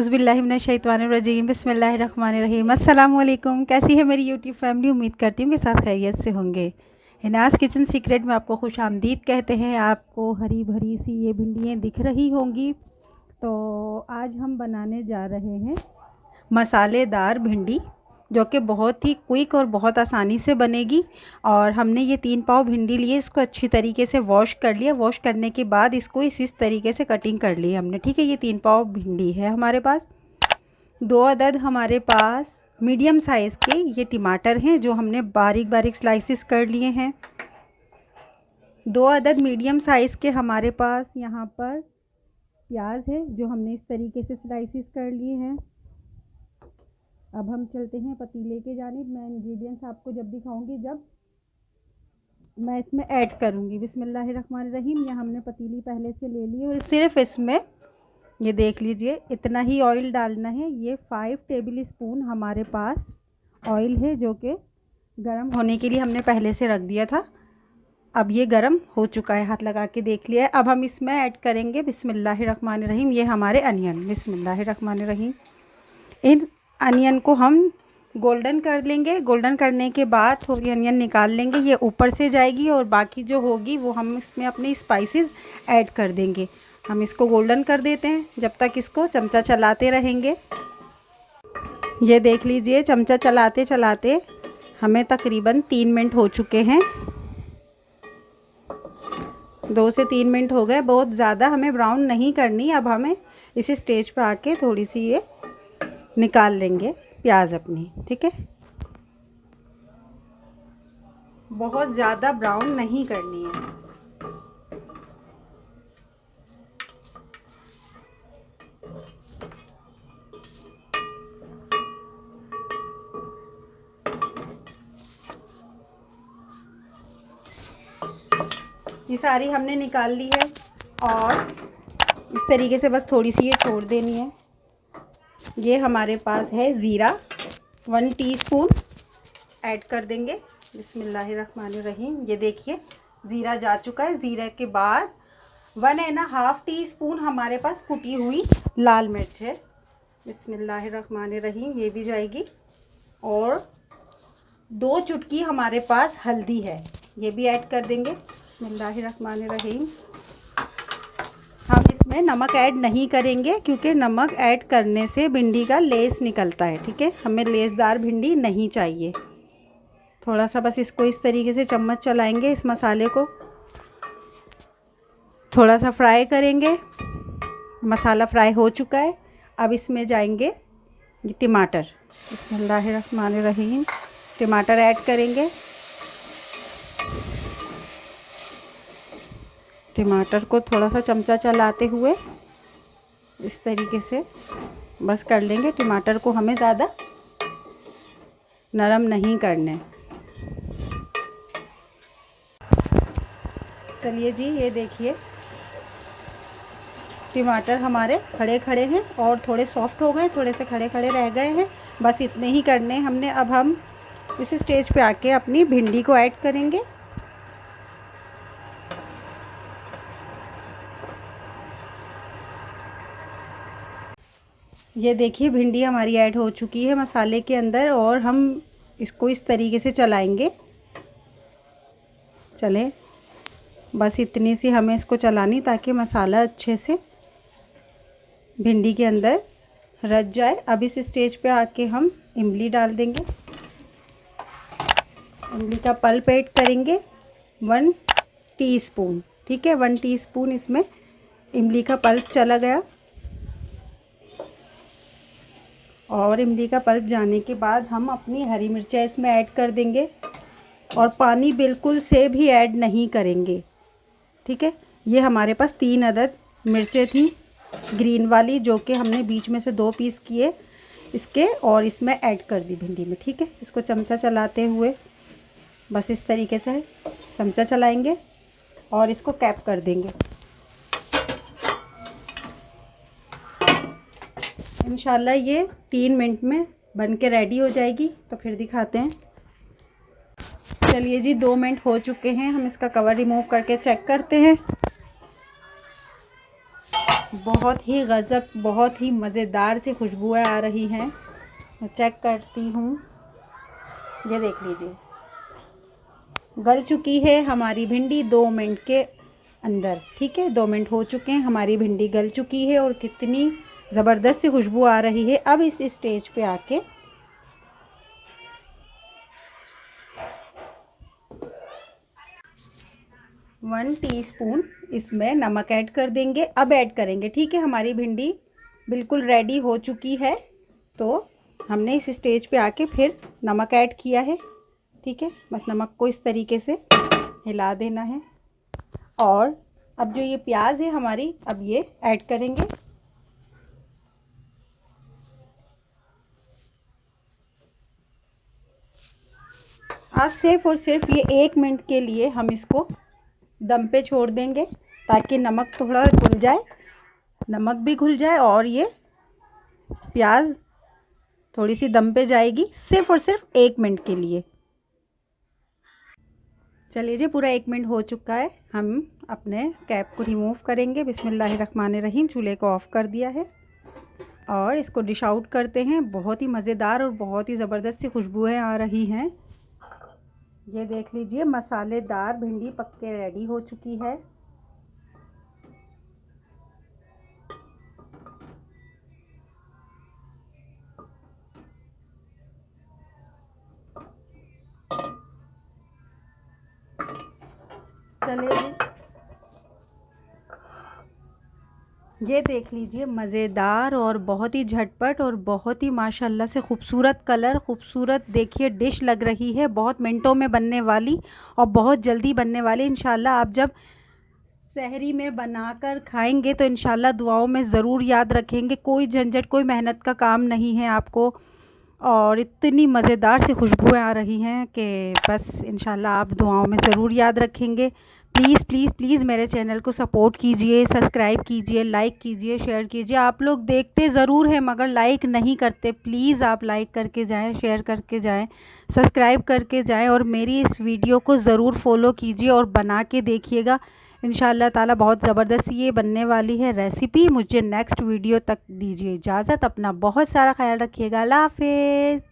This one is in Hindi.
औज़ुबिल्लाहिमिनश्शैतानिर्रजीम बिस्मिल्लाहिर्रहमानिर्रहीम। अस्सलाम वालेकुम। कैसी है मेरी यूट्यूब फैमिली? उम्मीद करती हूँ कि साथ खैरियत से होंगे। हिनाज़ किचन सीक्रेट में आपको खुश आमदीद कहते हैं। आपको हरी भरी सी ये भिंडियाँ दिख रही होंगी। तो आज हम बनाने जा रहे हैं मसालेदार भिंडी, जो कि बहुत ही क्विक और बहुत आसानी से बनेगी। और हमने ये 3 पाव भिंडी लिए, इसको अच्छी तरीके से वॉश कर लिया। वॉश करने के बाद इसको इस तरीके से कटिंग कर ली हमने, ठीक है। ये 3 पाव भिंडी है हमारे पास। 2 अदद हमारे पास मीडियम साइज़ के ये टमाटर हैं, जो हमने बारीक बारीक स्लाइसिस कर लिए हैं। 2 अदद मीडियम साइज़ के हमारे पास यहाँ पर प्याज है, जो हमने इस तरीके से स्लाइसिस कर लिए हैं। अब हम चलते हैं पतीले के जानिब। मैं इंग्रेडिएंट्स आपको जब दिखाऊंगी, जब मैं इसमें ऐड करूंगी। बिस्मिल्लाहिर्रहमानिर्रहीम। यह हमने पतीली पहले से ले ली और सिर्फ इसमें ये देख लीजिए इतना ही ऑयल डालना है। ये 5 टेबल स्पून हमारे पास ऑयल है, जो कि गरम होने के लिए हमने पहले से रख दिया था। अब ये गरम हो चुका है, हाथ लगा के देख लिया है। अब हम इसमें ऐड करेंगे बिस्मिल्लाहिर्रहमानिर्रहीम ये हमारे अनियन। बिस्मिल्लाहिर्रहमानिर्रहीम। इन अनियन को हम गोल्डन कर लेंगे। गोल्डन करने के बाद थोड़ी अनियन निकाल लेंगे, ये ऊपर से जाएगी और बाकी जो होगी वो हम इसमें अपने स्पाइसेस ऐड कर देंगे। हम इसको गोल्डन कर देते हैं, जब तक इसको चमचा चलाते रहेंगे। ये देख लीजिए चमचा चलाते चलाते हमें तकरीबन 3 मिनट हो चुके हैं। 2 से 3 मिनट हो गए। बहुत ज़्यादा हमें ब्राउन नहीं करनी। अब हमें इसी स्टेज पे आके थोड़ी सी ये निकाल लेंगे प्याज अपनी, ठीक है। बहुत ज़्यादा ब्राउन नहीं करनी है। ये सारी हमने निकाल ली है और इस तरीके से बस थोड़ी सी ये छोड़ देनी है। ये हमारे पास है ज़ीरा, 1 टीस्पून ऐड कर देंगे। बिस्मिल्लाहिर्रहमानिर्रहीम। ये देखिए ज़ीरा जा चुका है। ज़ीरा के बाद 1.5 टीस्पून हमारे पास कुटी हुई लाल मिर्च है। बिस्मिल्लाहिर्रहमानिर्रहीम। ये भी जाएगी। और 2 चुटकी हमारे पास हल्दी है, ये भी ऐड कर देंगे। बिस्मिल्लाहिर्रहमानिर्रहीम। हम इसमें नमक ऐड नहीं करेंगे, क्योंकि नमक ऐड करने से भिंडी का लेस निकलता है, ठीक है। हमें लेसदार भिंडी नहीं चाहिए। थोड़ा सा बस इसको इस तरीके से चम्मच चलाएंगे, इस मसाले को थोड़ा सा फ्राई करेंगे। मसाला फ्राई हो चुका है। अब इसमें जाएंगे ये टमाटर। बिस्मिल्लाहिर्रहमानिर्रहीम। टमाटर ऐड करेंगे। टमाटर को थोड़ा सा चमचा चलाते हुए इस तरीके से बस कर लेंगे। टमाटर को हमें ज़्यादा नरम नहीं करने। चलिए जी, ये देखिए टमाटर हमारे खड़े खड़े हैं और थोड़े सॉफ्ट हो गए, थोड़े से खड़े खड़े रह गए हैं। बस इतने ही करने हमने। अब हम इस स्टेज पे आके अपनी भिंडी को ऐड करेंगे। ये देखिए भिंडी हमारी ऐड हो चुकी है मसाले के अंदर और हम इसको इस तरीके से चलाएंगे। चले बस इतनी सी हमें इसको चलानी, ताकि मसाला अच्छे से भिंडी के अंदर रच जाए। अब इस स्टेज पे आके हम इमली डाल देंगे। इमली का पल्प ऐड करेंगे 1 टीस्पून, ठीक है। 1 टीस्पून इसमें इमली का पल्प चला गया। और इमली का पल्प जाने के बाद हम अपनी हरी मिर्चें इसमें ऐड कर देंगे और पानी बिल्कुल से भी ऐड नहीं करेंगे, ठीक है। ये हमारे पास 3 अदद मिर्चें थी ग्रीन वाली, जो कि हमने बीच में से 2 पीस किए इसके और इसमें ऐड कर दी भिंडी में, ठीक है। इसको चमचा चलाते हुए बस इस तरीके से चमचा चलाएंगे और इसको कैप कर देंगे। इंशाल्लाह ये 3 मिनट में बन के रेडी हो जाएगी। तो फिर दिखाते हैं। चलिए जी, 2 मिनट हो चुके हैं। हम इसका कवर रिमूव करके चेक करते हैं। बहुत ही गज़ब, बहुत ही मज़ेदार सी खुशबुएं आ रही हैं। मैं चेक करती हूँ, ये देख लीजिए गल चुकी है हमारी भिंडी 2 मिनट के अंदर। ठीक है, 2 मिनट हो चुके हैं, हमारी भिंडी गल चुकी है और कितनी ज़बरदस्त सी खुशबू आ रही है। अब इस स्टेज पे आके 1 टीस्पून इसमें नमक ऐड कर देंगे। अब ऐड करेंगे, ठीक है। हमारी भिंडी बिल्कुल रेडी हो चुकी है, तो हमने इस स्टेज पे आके फिर नमक ऐड किया है। ठीक है, बस नमक को इस तरीके से हिला देना है। और अब जो ये प्याज है हमारी, अब ये ऐड करेंगे। अब सिर्फ और सिर्फ ये 1 मिनट के लिए हम इसको दम पे छोड़ देंगे, ताकि नमक थोड़ा घुल जाए, नमक भी घुल जाए और ये प्याज थोड़ी सी दम पे जाएगी। सिर्फ और सिर्फ 1 मिनट के लिए। चलिए जी, पूरा 1 मिनट हो चुका है। हम अपने कैप को रिमूव करेंगे। बिस्मिल्लाहिर्रहमानिर्रहीम। चूल्हे को ऑफ़ कर दिया है और इसको डिश आउट करते हैं। बहुत ही मज़ेदार और बहुत ही ज़बरदस्त सी खुशबुएं आ रही हैं। ये देख लीजिए, मसालेदार भिंडी पक के रेडी हो चुकी है। चलिए, ये देख लीजिए, मज़ेदार और बहुत ही झटपट और बहुत ही माशाल्लाह से खूबसूरत कलर, खूबसूरत देखिए डिश लग रही है। बहुत मिनटों में बनने वाली और बहुत जल्दी बनने वाली। इंशाल्लाह आप जब सहरी में बनाकर खाएंगे तो इंशाल्लाह दुआओं में ज़रूर याद रखेंगे। कोई झंझट, कोई मेहनत का काम नहीं है आपको, और इतनी मज़ेदार सी खुशबुएं आ रही हैं कि बस इंशाल्लाह आप दुआओं में ज़रूर याद रखेंगे। प्लीज़ प्लीज़ प्लीज़ मेरे चैनल को सपोर्ट कीजिए, सब्सक्राइब कीजिए, लाइक कीजिए, शेयर कीजिए। आप लोग देखते ज़रूर हैं मगर लाइक नहीं करते। प्लीज़ आप लाइक करके जाएं, शेयर करके जाएं, सब्सक्राइब करके जाएं और मेरी इस वीडियो को ज़रूर फॉलो कीजिए और बना के देखिएगा। इंशाल्लाह ताला बहुत ज़बरदस्त ये बनने वाली है रेसिपी। मुझे नेक्स्ट वीडियो तक दीजिए इजाज़त। अपना बहुत सारा ख्याल रखिएगा। अल्लाह हाफ़िज़।